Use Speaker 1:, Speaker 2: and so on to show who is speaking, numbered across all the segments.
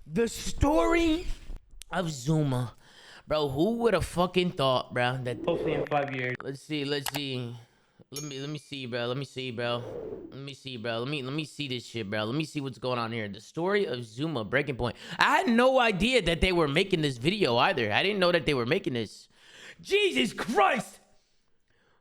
Speaker 1: The story of Zuma. Bro, who would have fucking thought, bro, that
Speaker 2: Hopefully in 5 years.
Speaker 1: Let's see. Let me see, bro. Let me see, bro. Let me see this shit, bro. Let me see what's going on here. The story of Zuma, Breaking Point. I had no idea that they were making this video either. I didn't know that they were making this. Jesus Christ!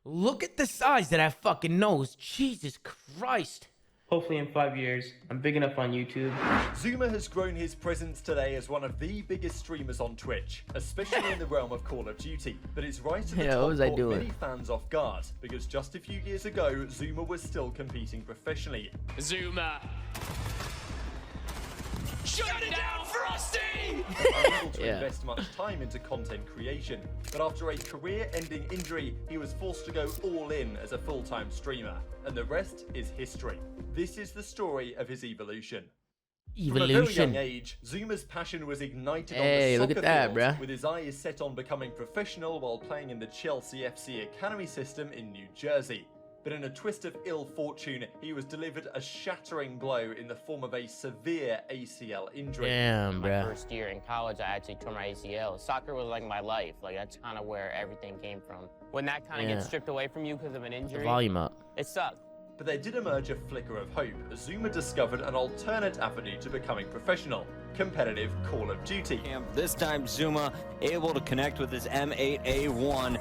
Speaker 1: Look at the size of that fucking nose. Jesus Christ.
Speaker 2: Hopefully in 5 years. I'm big enough on YouTube.
Speaker 3: Zuma has grown his presence today as one of the biggest streamers on Twitch, especially in the realm of Call of Duty. But it's right to the top caught many fans off guard, because just a few years ago, Zuma was still competing professionally.
Speaker 4: Zuma. Shut it down, Frosty!
Speaker 3: Unable to invest much time into content creation, but after a career-ending injury, he was forced to go all in as a full-time streamer, and the rest is history. This is the story of his evolution. From a very young age, Zuma's passion was ignited on the soccer field, with his eyes set on becoming professional while playing in the Chelsea FC Academy system in New Jersey. But in a twist of ill fortune, he was delivered a shattering blow in the form of a severe ACL injury.
Speaker 1: Damn, bro.
Speaker 5: My first year in college, I actually tore my ACL. Soccer was like my life. Like, that's kind of where everything came from. When that kind of gets stripped away from you because of an injury,
Speaker 1: volume up.
Speaker 5: It sucked.
Speaker 3: But there did emerge a flicker of hope as Zuma discovered an alternate avenue to becoming professional: competitive Call of Duty.
Speaker 6: This time, Zuma able to connect with his M8A1.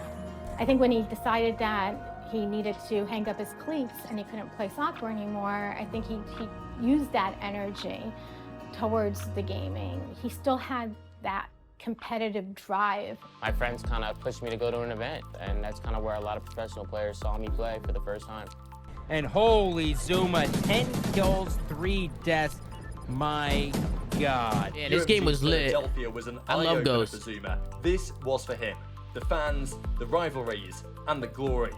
Speaker 7: I think when he decided that he needed to hang up his cleats and he couldn't play soccer anymore, I think he used that energy towards the gaming. He still had that competitive drive.
Speaker 5: My friends kind of pushed me to go to an event, and that's kind of where a lot of professional players saw me play for the first time.
Speaker 8: And holy Zuma, 10 kills, 3 deaths. My God.
Speaker 1: Yeah, this game was lit.
Speaker 3: Philadelphia was an
Speaker 1: I love
Speaker 3: eye-opener
Speaker 1: Ghost.
Speaker 3: for Zuma. This was for him. The fans, the rivalries, and the glory.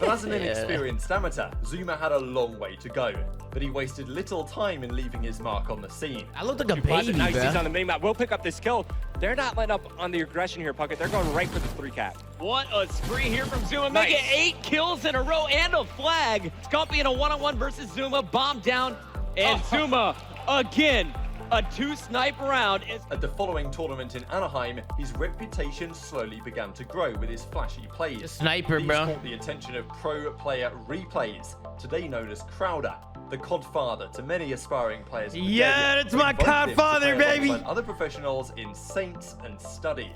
Speaker 3: But as an inexperienced amateur, Zuma had a long way to go. But he wasted little time in leaving his mark on the scene.
Speaker 1: I look like a baby,
Speaker 4: Nice, he's
Speaker 1: bro.
Speaker 4: on the minimap. We'll pick up this kill. They're not letting up on the aggression here, Puckett. They're going right for the 3-cap. What a spree here from Zuma.
Speaker 6: Nice.
Speaker 4: Making 8 kills in a row and a flag. Scumpy in a one-on-one versus Zuma. Bomb down. And Zuma, again, a 2-snipe round.
Speaker 3: At the following tournament in Anaheim, his reputation slowly began to grow with his flashy plays.
Speaker 1: Sniper,
Speaker 3: These
Speaker 1: bro.
Speaker 3: caught the attention of pro player replays, today known as Crowder, the codfather to many aspiring players.
Speaker 1: Yeah, that's my codfather, baby.
Speaker 3: Other professionals in Saints and Study.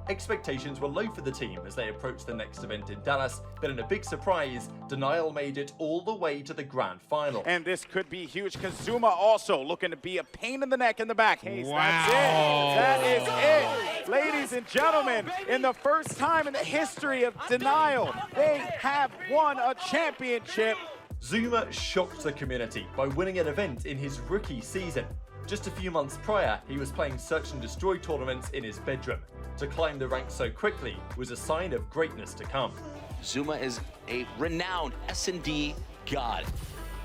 Speaker 3: Expectations were low for the team as they approached the next event in Dallas, but in a big surprise, Denial made it all the way to the grand final.
Speaker 9: And this could be huge because Zuma also looking to be a pain in the neck in the back. Hey, that's it. That is it. Ladies and gentlemen, in the first time in the history of Denial, they have won a championship.
Speaker 3: Zuma shocked the community by winning an event in his rookie season. Just a few months prior, he was playing search and destroy tournaments in his bedroom. To climb the ranks so quickly was a sign of greatness to come.
Speaker 6: Zuma is a renowned S&D god.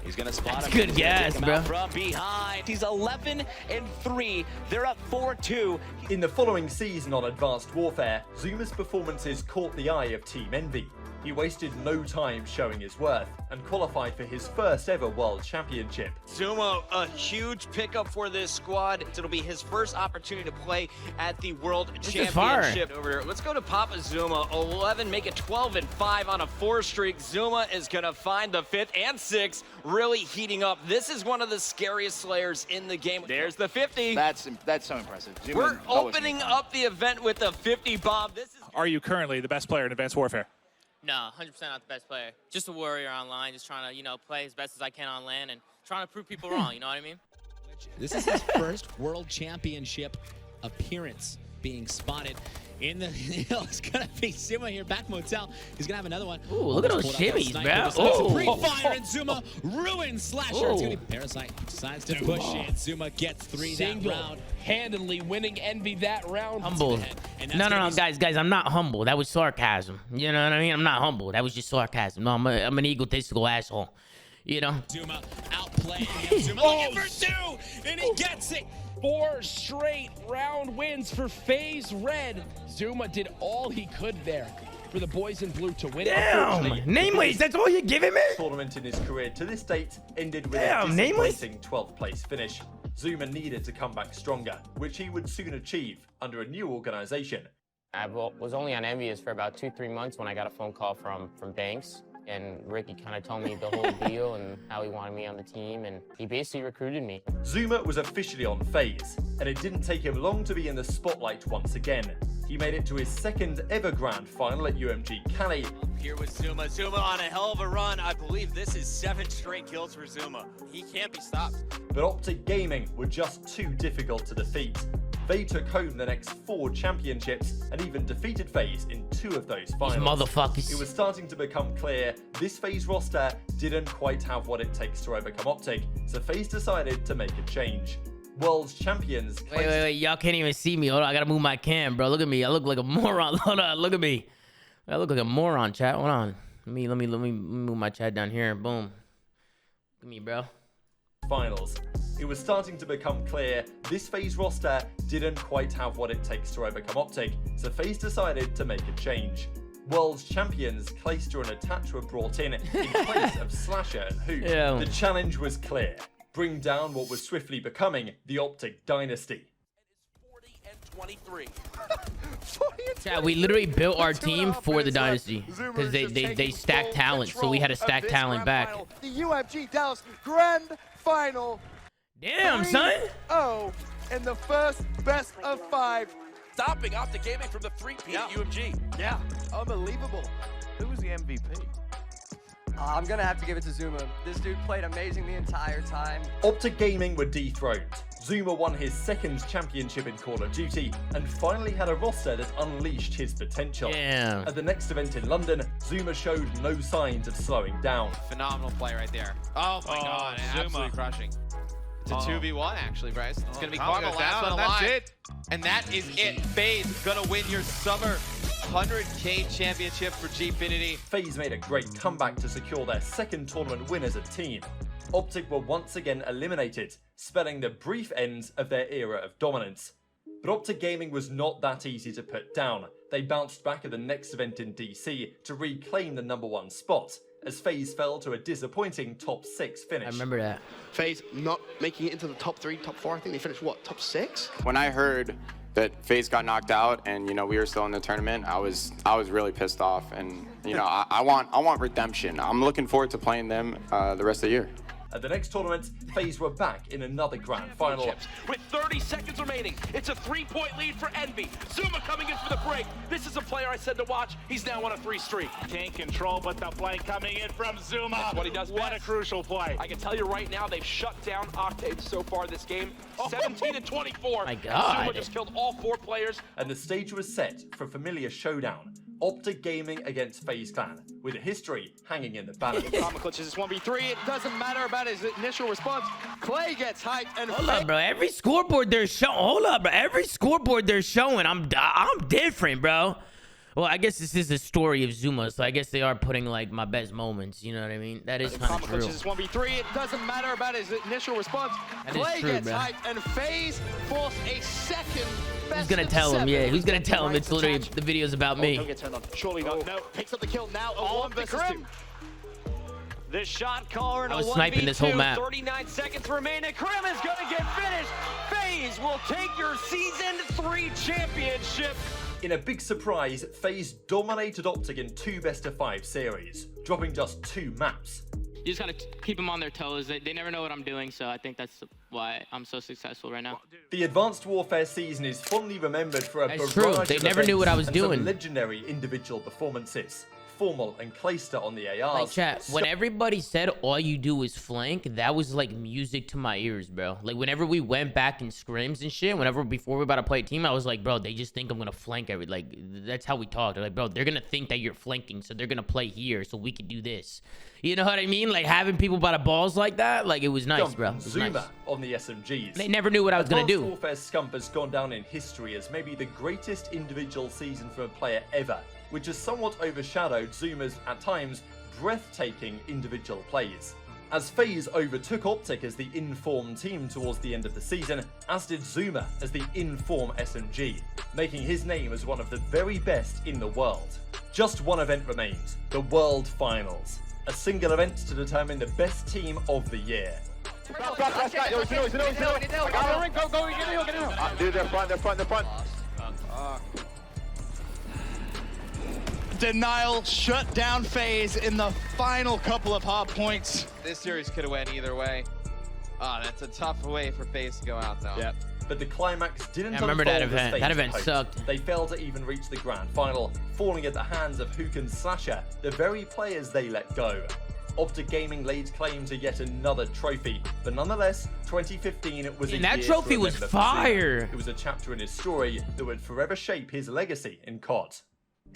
Speaker 6: He's gonna spot him.
Speaker 1: Good guess, bro.
Speaker 6: From behind. He's 11-3. They're up 4-2.
Speaker 3: In the following season on Advanced Warfare, Zuma's performances caught the eye of Team Envy. He wasted no time showing his worth and qualified for his first ever World Championship.
Speaker 4: Zuma, a huge pickup for this squad. It'll be his first opportunity to play at the World Championship. Over. Let's go to Papa Zuma. 11, make it 12-5 on a 4 streak. Zuma is gonna find the 5th and 6th, really heating up. This is one of the scariest slayers in the game. There's the 50.
Speaker 9: That's so impressive. Zuma
Speaker 4: We're opening up the event with a 50 bomb. This is.
Speaker 10: Are you currently the best player in Advanced Warfare?
Speaker 5: No, 100% not the best player. Just a warrior online, just trying to, play as best as I can on LAN and trying to prove people wrong, you know what I mean?
Speaker 11: This is his first World Championship appearance being spotted in the it's gonna be Zuma here, back motel. He's gonna have another one.
Speaker 1: Ooh, look at those shimmies, bro.
Speaker 11: Oh, fire and Zuma ruins Slasher. It's gonna be Parasite decides to push in. Zuma gets 3 that round.
Speaker 8: Handily winning Envy that round.
Speaker 1: Humble. No, guys, I'm not humble. That was sarcasm. You know what I mean? I'm not humble. That was just sarcasm. No, I'm an egotistical asshole. You know?
Speaker 11: Zuma outplaying him. Zuma looking for 2, and he gets it.
Speaker 8: 4 straight round wins for FaZe Red. Zuma did all he could there for the boys in blue to win.
Speaker 1: Damn! Nameless, that's all you're giving me?
Speaker 3: Tournament in his career to this date ended with
Speaker 1: Damn,
Speaker 3: a disappointing 12th place finish. Zuma needed to come back stronger, which he would soon achieve under a new organization.
Speaker 5: I was only on Envious for about 2-3 months when I got a phone call from Banks, and Ricky kind of told me the whole deal and how he wanted me on the team, and he basically recruited me. Zuma
Speaker 3: was officially on FaZe, and it didn't take him long to be in the spotlight once again. He made it to his second ever grand final at UMG Cali.
Speaker 4: Here with Zuma. Zuma on a hell of a run. I believe this is 7 straight kills for Zuma. He can't be stopped.
Speaker 3: But OpTic Gaming were just too difficult to defeat. They took home the next 4 championships and even defeated FaZe in 2 of those finals.
Speaker 1: These motherfuckers.
Speaker 3: It was starting to become clear this FaZe roster didn't quite have what it takes to overcome OpTic, so FaZe decided to make a change. World champions.
Speaker 1: Wait, y'all can't even see me. Hold on, I gotta move my cam, bro. Look at me. I look like a moron. Hold on, look at me. I look like a moron, chat. Hold on. Let me move my chat down here. Boom. Look at me, bro.
Speaker 3: Finals. It was starting to become clear this FaZe roster didn't quite have what it takes to overcome OpTic, so FaZe decided to make a change. World champions Clayster and Attach were brought in place of Slasher and Hoop.
Speaker 1: Yeah.
Speaker 3: The challenge was clear. Bring down what was swiftly becoming the OpTic dynasty.
Speaker 4: 23.
Speaker 1: Yeah, we literally built our team for the dynasty because they stacked talent, so we had to stack talent back.
Speaker 12: The UMG Dallas Grand Final.
Speaker 1: Damn, son.
Speaker 12: Oh, and the first best of 5.
Speaker 13: Stopping OpTic Gaming from the 3P at UMG.
Speaker 12: Yeah, unbelievable.
Speaker 14: Who was the MVP?
Speaker 15: I'm gonna have to give it to Zuma. This dude played amazing the entire time.
Speaker 3: OpTic Gaming were dethroned. Zuma won his 2nd championship in Call of Duty and finally had a roster that unleashed his potential.
Speaker 1: Yeah.
Speaker 3: At the next event in London, Zuma showed no signs of slowing down.
Speaker 16: Phenomenal play right there. Oh my God,
Speaker 13: Zuma.
Speaker 16: absolutely crushing. It's a 2v1 actually, Bryce. It's gonna be
Speaker 13: Karma
Speaker 16: Karma last one
Speaker 13: that's
Speaker 16: alive.
Speaker 13: it.
Speaker 16: And that is it. FaZe gonna win your summer 100K championship for Gfinity.
Speaker 3: FaZe made a great comeback to secure their 2nd tournament win as a team. OpTic were once again eliminated, spelling the brief end of their era of dominance. But OpTic Gaming was not that easy to put down. They bounced back at the next event in DC to reclaim the #1 spot, as FaZe fell to a disappointing top 6 finish.
Speaker 1: I remember that.
Speaker 14: FaZe not making it into the top 3, top 4. I think they finished, what, top 6?
Speaker 17: When I heard that FaZe got knocked out and, you know, we were still in the tournament, I was really pissed off. And, you know, I want redemption. I'm looking forward to playing them the rest of the year.
Speaker 3: At the next tournament, FaZe were back in another grand final.
Speaker 13: With 30 seconds remaining, it's a 3-point lead for Envy. Zuma coming in for the break. This is a player I said to watch. He's now on a 3 streak. Can't control, but the play coming in from Zuma. That's what he does best. What a crucial play. I can tell you right now, they've shut down Octane so far this game. 17-24.
Speaker 1: My God.
Speaker 13: Zuma just killed all 4 players.
Speaker 3: And the stage was set for a familiar showdown. OpTic Gaming against FaZe Clan, with history hanging in the balance.
Speaker 12: Karma clutches this 1v3. It doesn't matter about his initial response. Clay gets hyped and
Speaker 1: Hold up, bro. Every scoreboard they're showing. Hold up, bro. Every scoreboard they're showing, I'm different, bro. Well, I guess this is the story of Zuma, so I guess they are putting like my best moments. You know what I mean? That is kind of true.
Speaker 12: This 1v3. It doesn't matter about his initial response.
Speaker 1: That is
Speaker 12: Clay
Speaker 1: true,
Speaker 12: gets
Speaker 1: bro.
Speaker 12: hyped and FaZe force a second.
Speaker 1: Who's gonna tell him? Yeah, who's gonna tell him? It's literally the video's about me.
Speaker 12: Don't get turned on. Surely not. No. Picks up the kill now. A 1 versus 2.
Speaker 4: The shot caller in
Speaker 1: I
Speaker 4: a
Speaker 1: was
Speaker 4: 1v2,
Speaker 1: sniping this whole map.
Speaker 4: 39 seconds remaining. Krim is gonna get finished. FaZe will take your season 3 championship.
Speaker 3: In a big surprise, FaZe dominated OpTic in 2 best-of-5 series, dropping just 2 maps.
Speaker 18: You just gotta keep them on their toes. They never know what I'm doing, so I think that's why I'm so successful right now.
Speaker 3: The Advanced Warfare season is fondly remembered for a
Speaker 1: That's
Speaker 3: variety
Speaker 1: true. They
Speaker 3: of
Speaker 1: never knew what I was
Speaker 3: events and some
Speaker 1: doing.
Speaker 3: legendary individual performances. Formal and Clayster on the ARs.
Speaker 1: Like, chat, when everybody said all you do is flank, that was like music to my ears, bro. Like, whenever we went back in scrims and shit, before we about to play a team, I was like, bro, they just think I'm gonna flank like, that's how we talked. Like, bro, they're gonna think that you're flanking, so they're gonna play here, so we can do this. You know what I mean? Like, having people by the balls like that, like, it was nice, bro. It was
Speaker 3: Zuma
Speaker 1: nice.
Speaker 3: on the SMGs.
Speaker 1: They never knew what I was gonna do.
Speaker 3: Advanced Warfare Scump has gone down in history as maybe the greatest individual season from a player ever, which has somewhat overshadowed Zuma's, at times, breathtaking individual plays. As FaZe overtook OpTic as the in-form team towards the end of the season, as did Zuma as the in-form SMG, making his name as one of the very best in the world. Just one event remains, the World Finals, a single event to determine the best team of the year.
Speaker 9: Dude, they're front.
Speaker 12: Denial shut down FaZe in the final couple of hot points.
Speaker 16: This series could have went either way. That's a tough way for FaZe to go out, though.
Speaker 3: Yep. But the climax didn't
Speaker 1: I remember that
Speaker 3: unfold as
Speaker 1: event.
Speaker 3: FaZe
Speaker 1: That event
Speaker 3: hoped.
Speaker 1: sucked.
Speaker 3: They failed to even reach the grand final, falling at the hands of Hook and Slasher, the very players they let go. OpTic Gaming laid claim to yet another trophy, but nonetheless, 2015 was a year
Speaker 1: that trophy
Speaker 3: to
Speaker 1: was
Speaker 3: remember for Zuma.
Speaker 1: fire.
Speaker 3: It was a chapter in his story that would forever shape his legacy in COD.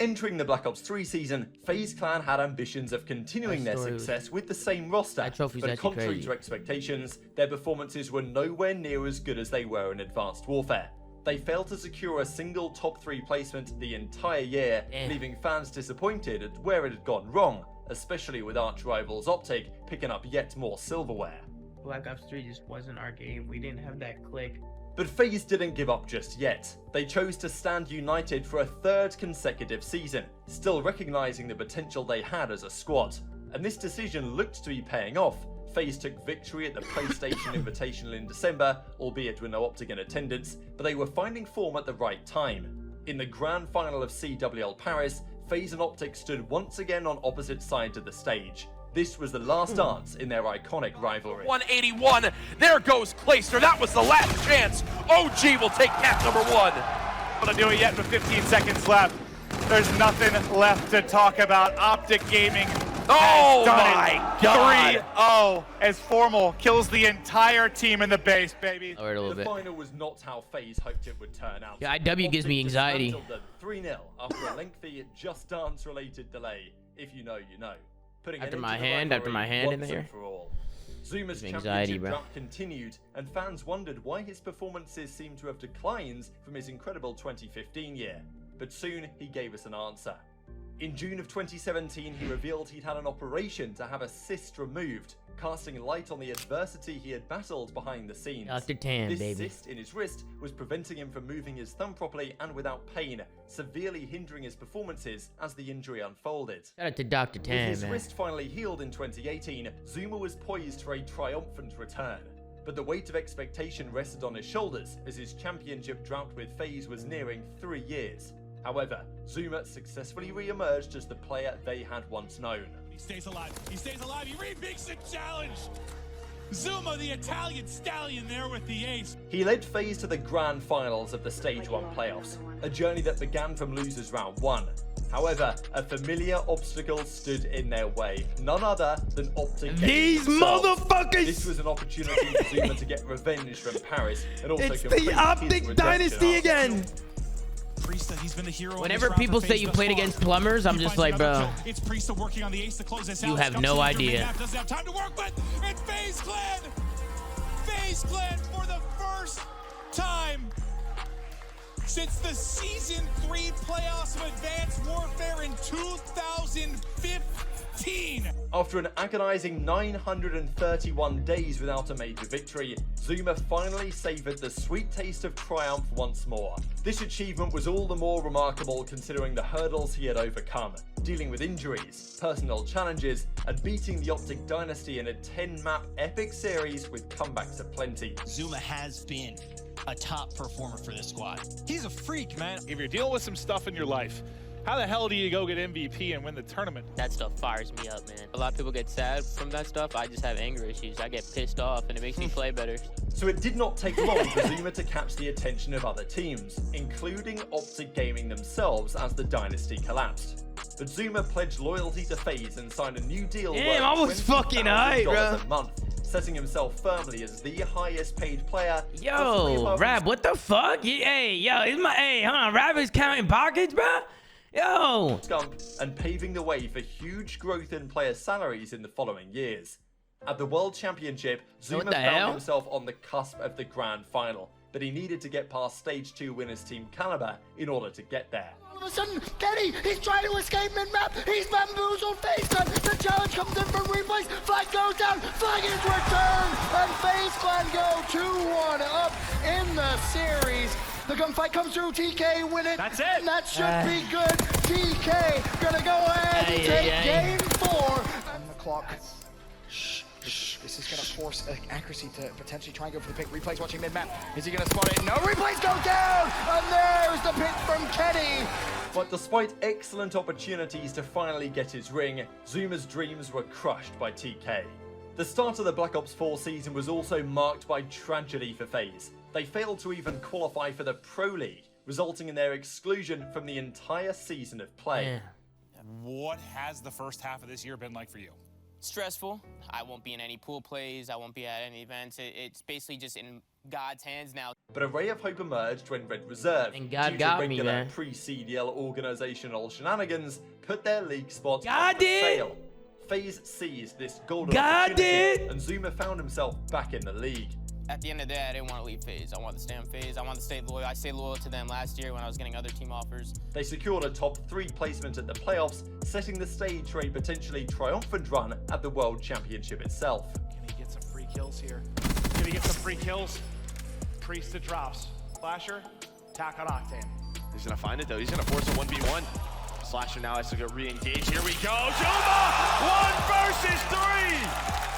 Speaker 3: Entering the Black Ops 3 season, FaZe Clan had ambitions of continuing their success with the same roster, but contrary to expectations, their performances were nowhere near as good as they were in Advanced Warfare. They failed to secure a single top 3 placement the entire year, leaving fans disappointed at where it had gone wrong, especially with arch-rivals OpTic picking up yet more silverware.
Speaker 2: Black Ops 3 just wasn't our game. We didn't have that click.
Speaker 3: But FaZe didn't give up just yet. They chose to stand united for a 3rd consecutive season, still recognizing the potential they had as a squad. And this decision looked to be paying off. FaZe took victory at the PlayStation Invitational in December, albeit with no OpTic in attendance, but they were finding form at the right time. In the grand final of CWL Paris, FaZe and OpTic stood once again on opposite sides of the stage. This was the last dance in their iconic rivalry.
Speaker 13: 181. There goes Clayster. That was the last chance. OG will take cap number 1.
Speaker 10: Able to do it yet with 15 seconds left. There's nothing left to talk about. OpTic Gaming
Speaker 13: Oh my God.
Speaker 10: 3-0 as Formal kills the entire team in the base, baby.
Speaker 3: The final was not how FaZe hoped it would turn out.
Speaker 1: Yeah, IW gives me anxiety.
Speaker 3: 3-0 after a lengthy Just Dance related delay. If you know, you know.
Speaker 1: After my hand in there.
Speaker 3: Zuma's
Speaker 1: anxiety,
Speaker 3: championship
Speaker 1: bro.
Speaker 3: drought continued, and fans wondered why his performances seemed to have declined from his incredible 2015 year. But soon he gave us an answer. In June of 2017, he revealed he'd had an operation to have a cyst removed, casting light on the adversity he had battled behind the scenes.
Speaker 1: Dr. Tan,
Speaker 3: this
Speaker 1: baby.
Speaker 3: cyst in his wrist was preventing him from moving his thumb properly and without pain, severely hindering his performances as the injury unfolded.
Speaker 1: Shout out to Dr. Tan,
Speaker 3: With his
Speaker 1: man.
Speaker 3: wrist finally healed in 2018, Zuma was poised for a triumphant return. But the weight of expectation rested on his shoulders as his championship drought with FaZe was nearing 3 years. However, Zuma successfully re-emerged as the player they had once known.
Speaker 19: He stays alive. He stays alive. He remakes the challenge. Zuma, the Italian stallion, there with the ace.
Speaker 3: He led FaZe to the grand finals of the Stage 1 playoffs, a journey that began from losers round 1. However, a familiar obstacle stood in their way, none other than OpTic.
Speaker 1: These motherfuckers!
Speaker 3: This was an opportunity for Zuma to get revenge from Paris and also
Speaker 1: It's the
Speaker 3: complete his
Speaker 1: OpTic
Speaker 3: redemption
Speaker 1: dynasty
Speaker 3: arc.
Speaker 1: again!
Speaker 19: Priesta, he's been the hero.
Speaker 1: Whenever people say you played against plumbers, I'm just like, bro,
Speaker 19: It's Priesta working on the ace to close this out.
Speaker 1: you have no idea.
Speaker 19: Doesn't have time to work, but it's FaZe Clan. FaZe Clan for the first time since the Season 3 playoffs of Advanced Warfare in 2015.
Speaker 3: After an agonizing 931 days without a major victory, Zuma finally savored the sweet taste of triumph once more. This achievement was all the more remarkable considering the hurdles he had overcome, dealing with injuries, personal challenges, and beating the OpTic dynasty in a 10-map epic series with comebacks aplenty.
Speaker 20: Zuma has been a top performer for this squad.
Speaker 10: He's a freak, man. If you're dealing with some stuff in your life, how the hell do you go get MVP and win the tournament?
Speaker 18: That stuff fires me up, man. A lot of people get sad from that stuff. I just have anger issues. I get pissed off and it makes me play better.
Speaker 3: So it did not take long for Zuma to catch the attention of other teams, including OpTic Gaming themselves as the dynasty collapsed. But Zuma pledged loyalty to FaZe and signed a new deal
Speaker 1: Damn, I was fucking high, bro.
Speaker 3: a month, setting himself firmly as the highest paid player.
Speaker 1: Yo, Rab, what the fuck? Hey, yo, it's my, hey, hold on, Rab is counting pockets, bro? Yo!
Speaker 3: And paving the way for huge growth in player salaries in the following years. At the World Championship, Zuma found himself on the cusp of the grand final, but he needed to get past Stage 2 winners Team Caliber in order to get there.
Speaker 21: All of a sudden, Kenny, he's trying to escape mid-map. He's bamboozled FaZe Clan. The challenge comes in from replays. Flag goes down. Flag is returned. And FaZe Clan go 2-1 up in the series. The gunfight comes through. TK win it.
Speaker 10: That's it.
Speaker 21: And that should be good. TK gonna go ahead and take game 4. And the clock. Shh. This is going to force accuracy to potentially try and go for the pick. Replay's watching mid-map. Is he going to spot it? No, replays go down! And there's the pick from Kenny!
Speaker 3: But despite excellent opportunities to finally get his ring, Zooma's dreams were crushed by TK. The start of the Black Ops 4 season was also marked by tragedy for FaZe. They failed to even qualify for the Pro League, resulting in their exclusion from the entire season of play.
Speaker 1: Yeah.
Speaker 7: What has the first half of this year been like for you?
Speaker 5: Stressful. I won't be in any pool plays. I won't be at any events. It's basically just in God's hands now.
Speaker 3: But a ray of hope emerged when Red Reserve,
Speaker 1: and God
Speaker 3: due
Speaker 1: got
Speaker 3: to
Speaker 1: me,
Speaker 3: regular
Speaker 1: man.
Speaker 3: pre-CDL organizational shenanigans, put their league spot
Speaker 1: God
Speaker 3: on
Speaker 1: did.
Speaker 3: fail. FaZe seized this golden
Speaker 1: God
Speaker 3: opportunity,
Speaker 1: did.
Speaker 3: and Zuma found himself back in the league.
Speaker 5: At the end of the day, I didn't want to leave FaZe. I wanted to stay on FaZe. I wanted to stay loyal. I stayed loyal to them last year when I was getting other team offers.
Speaker 3: They secured a top 3 placement at the playoffs, setting the stage for a potentially triumphant run at the World Championship itself.
Speaker 7: Can he get some free kills here? Can he get some free kills? Priest to drops. Slasher, attack on Octane.
Speaker 22: He's gonna find it though. He's gonna force a 1v1. Slasher now has to get re-engaged. Here we go. Zuma! 1 versus 3!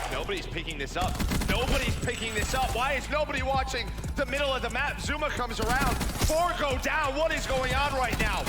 Speaker 22: Nobody's picking this up. Nobody's picking this up. Why is nobody watching the middle of the map? Zuma comes around. 4 go down. What is going on right now?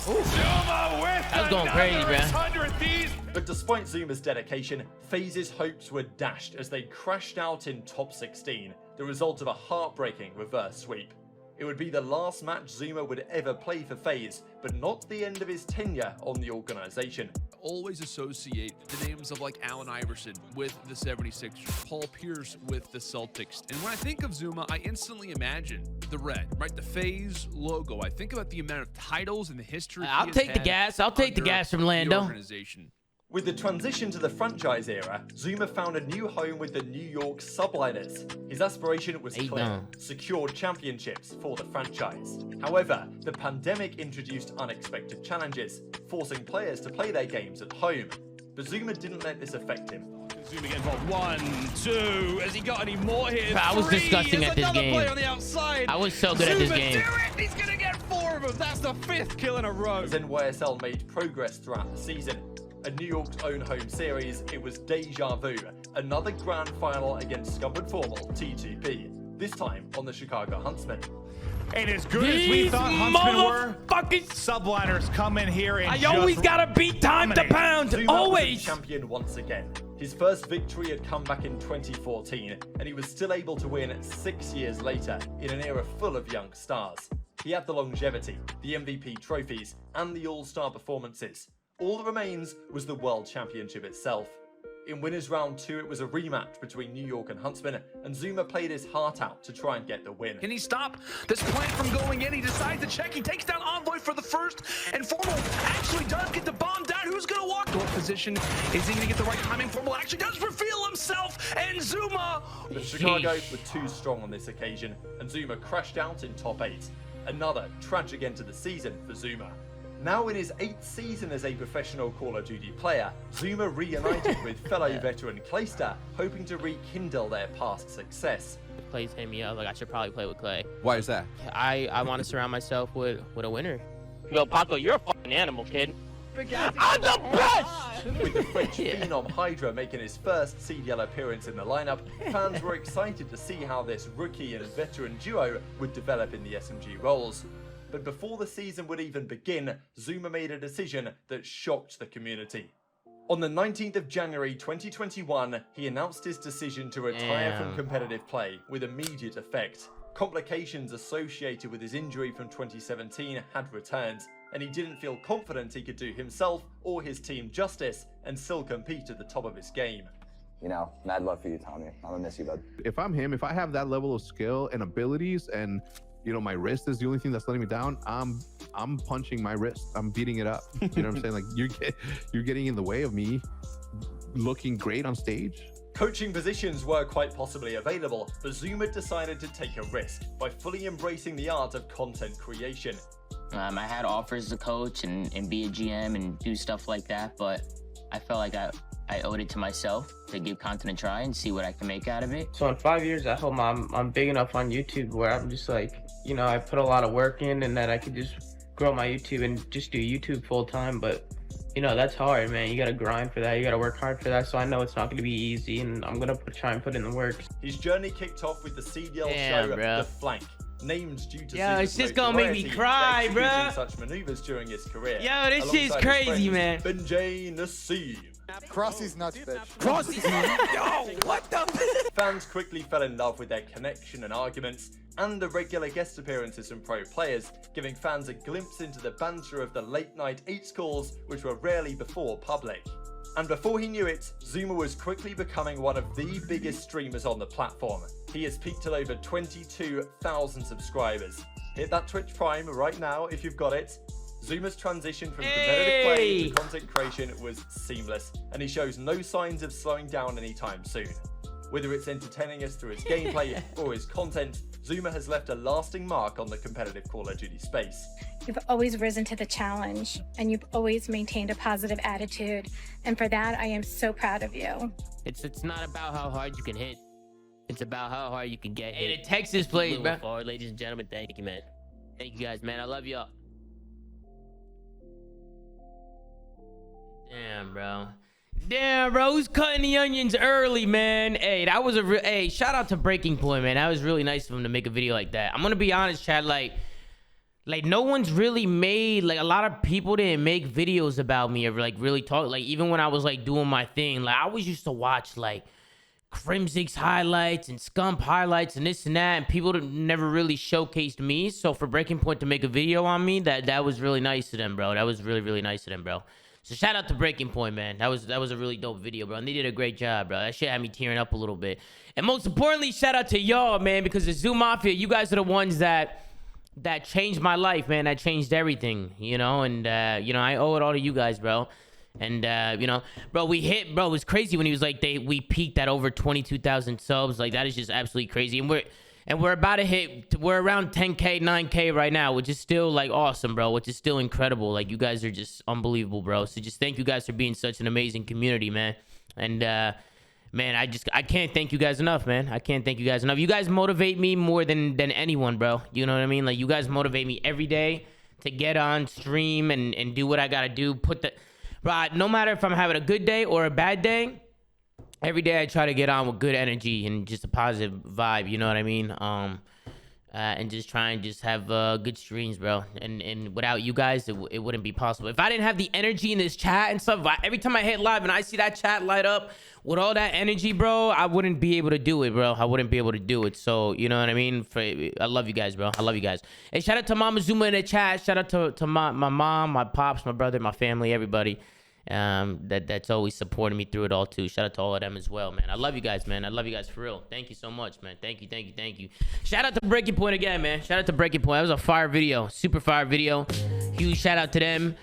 Speaker 22: Ooh. Zuma with
Speaker 1: That's going crazy, man.
Speaker 22: 100 thieves.
Speaker 3: But despite Zuma's dedication, FaZe's hopes were dashed as they crashed out in top 16, the result of a heartbreaking reverse sweep. It would be the last match Zuma would ever play for FaZe, but not the end of his tenure on the organization.
Speaker 23: Always associate the names of like Allen Iverson with the 76ers, Paul Pierce with the Celtics. And when I think of Zuma, I instantly imagine the red, right? The FaZe logo. I think about the amount of titles and the history.
Speaker 1: I'll take the gas. I'll take the gas from Lando.
Speaker 23: Organization.
Speaker 3: With the transition to the franchise era, Zuma found a new home with the New York Subliners. His aspiration was clear: secured championships for the franchise. However, the pandemic introduced unexpected challenges, forcing players to play their games at home. But Zuma didn't let this affect him.
Speaker 8: Zuma get involved. 1, 2. Has he got any more here?
Speaker 1: I was disgusting at this game.
Speaker 8: Player on the outside.
Speaker 1: I was so good at this game.
Speaker 8: He's gonna get 4 of them. That's the 5th kill in a row.
Speaker 3: As NYSL made progress throughout the season, a New York's own home series, it was deja vu. Another grand final against Scum and Formal T2P, this time on the Chicago Huntsmen.
Speaker 7: And as good as we thought Huntsmen were, Subliners come in here and
Speaker 1: I always gotta beat time to pound.
Speaker 3: Zuma
Speaker 1: Always.
Speaker 3: was a champion once again. His first victory had come back in 2014, and he was still able to win 6 years later in an era full of young stars. He had the longevity, the MVP trophies, and the all-star performances. All that remains was the World Championship itself. In Winners Round 2, it was a rematch between New York and Huntsman, and Zuma played his heart out to try and get the win.
Speaker 8: Can he stop this plant from going in? He decides to check. He takes down Envoy for the first, and Formal actually does get the bomb down. Who's going to walk to what position? Is he going to get the right timing? Formal actually does reveal himself, and Zuma...
Speaker 3: But Chicago were too strong on this occasion, and Zuma crashed out in top 8. Another tragic end to the season for Zuma. Now in his 8th season as a professional Call of Duty player, Zuma reunited with fellow veteran Clayster, hoping to rekindle their past success.
Speaker 1: Clay's hit me up, like I should probably play with Clay.
Speaker 24: Why is that?
Speaker 1: I want to surround myself with a winner. Yo, Paco, you're a fucking animal, kid. I'm the best!
Speaker 3: With the French phenom Hydra making his first CDL appearance in the lineup, fans were excited to see how this rookie and veteran duo would develop in the SMG roles. But before the season would even begin, Zuma made a decision that shocked the community. On the 19th of January 2021, he announced his decision to retire from competitive play with immediate effect. Complications associated with his injury from 2017 had returned, and he didn't feel confident he could do himself or his team justice and still compete at the top of his game.
Speaker 25: You know, mad love for you, Tommy. I'm gonna miss you, bud.
Speaker 24: If I'm him, if I have that level of skill and abilities, and you know my wrist is the only thing that's letting me down, I'm punching my wrist. I'm beating it up. You know what I'm saying? Like you're getting in the way of me looking great on stage.
Speaker 3: Coaching positions were quite possibly available, but Zuma decided to take a risk by fully embracing the art of content creation.
Speaker 26: I had offers to coach and be a GM and do stuff like that, but I felt like I owed it to myself to give content a try and see what I can make out of it.
Speaker 2: So in 5 years, I hope I'm big enough on YouTube where I'm just like, you know, I put a lot of work in and that I could just grow my YouTube and just do YouTube full time. But You know, that's hard, man. You gotta grind for that. You gotta work hard for that. So I know it's not gonna be easy, and I'm gonna try and put in the work.
Speaker 3: His journey kicked off with the CDL
Speaker 1: Damn,
Speaker 3: show
Speaker 1: bro.
Speaker 3: The Flank, named due to
Speaker 1: Yo, it's
Speaker 3: Zuma's
Speaker 1: just gonna make me
Speaker 3: notoriety
Speaker 1: cry,
Speaker 3: for executing
Speaker 1: bro.
Speaker 3: such maneuvers during his career.
Speaker 1: Yo, this shit's
Speaker 3: alongside his
Speaker 1: crazy, man.
Speaker 3: friend Benjay Nassim.
Speaker 4: Cross these nuts, bitch.
Speaker 3: Cross these nuts. Yo, what the? Fans quickly fell in love with their connection and arguments, and the regular guest appearances from pro players, giving fans a glimpse into the banter of the late-night 8 calls, which were rarely before public. And before he knew it, Zuma was quickly becoming one of the biggest streamers on the platform. He has peaked at over 22,000 subscribers. Hit that Twitch Prime right now if you've got it. Zuma's transition from competitive play to content creation was seamless, and he shows no signs of slowing down anytime soon. Whether it's entertaining us through his gameplay or his content, Zuma has left a lasting mark on the competitive Call of Duty space.
Speaker 6: You've always risen to the challenge, and you've always maintained a positive attitude, and for that, I am so proud of you.
Speaker 1: It's not about how hard you can hit. It's about how hard you can get hit.
Speaker 11: Hey, the Texas plays, bro.
Speaker 1: Forward, ladies and gentlemen, thank you, man. Thank you guys, man. I love y'all. Damn, bro. Who's cutting the onions early, man? Hey, that was a real... Hey, shout out to Breaking Point, man. That was really nice of him to make a video like that. I'm gonna be honest, Chad. Like no one's really made... Like, a lot of people didn't make videos about me or, like, really talk. Like, even when I was, like, doing my thing. Like, I always used to watch, like, Crimsix highlights and Scump highlights and this and that. And people never really showcased me. So, for Breaking Point to make a video on me, that was really nice of them, bro. That was really, really nice of them, bro. So shout out to Breaking Point, man. That was a really dope video, bro. And they did a great job, bro. That shit had me tearing up a little bit. And most importantly, shout out to y'all, man, because the Zoom Mafia, you guys are the ones that changed my life, man. That changed everything, you know. And you know, I owe it all to you guys, bro. And you know, bro, it was crazy when he was like we peaked at over 22,000 subs. Like, that is just absolutely crazy. And we're about to hit, we're around 10K, 9K right now, which is still, like, awesome, bro, which is still incredible. Like, you guys are just unbelievable, bro. So just thank you guys for being such an amazing community, man. And, man, I can't thank you guys enough, man. I can't thank you guys enough. You guys motivate me more than anyone, bro. You know what I mean? Like, you guys motivate me every day to get on stream and do what I got to do. Bro, no matter if I'm having a good day or a bad day, every day I try to get on with good energy and just a positive vibe, you know what I mean? And just try and just have good streams, bro. And without you guys, it wouldn't be possible. If I didn't have the energy in this chat and stuff, every time I hit live and I see that chat light up with all that energy, bro, I wouldn't be able to do it, bro. I wouldn't be able to do it. So, you know what I mean? I love you guys, bro. I love you guys. Hey, shout out to Mama Zuma in the chat. Shout out to my mom, my pops, my brother, my family, everybody. That's always supporting me through it all too. Shout out to all of them as well, man. I love you guys, man. I love you guys for real. Thank you so much, man. Thank you. Shout out to Breaking Point again, man. Shout out to Breaking Point. That was a fire video, super fire video. Huge shout out to them.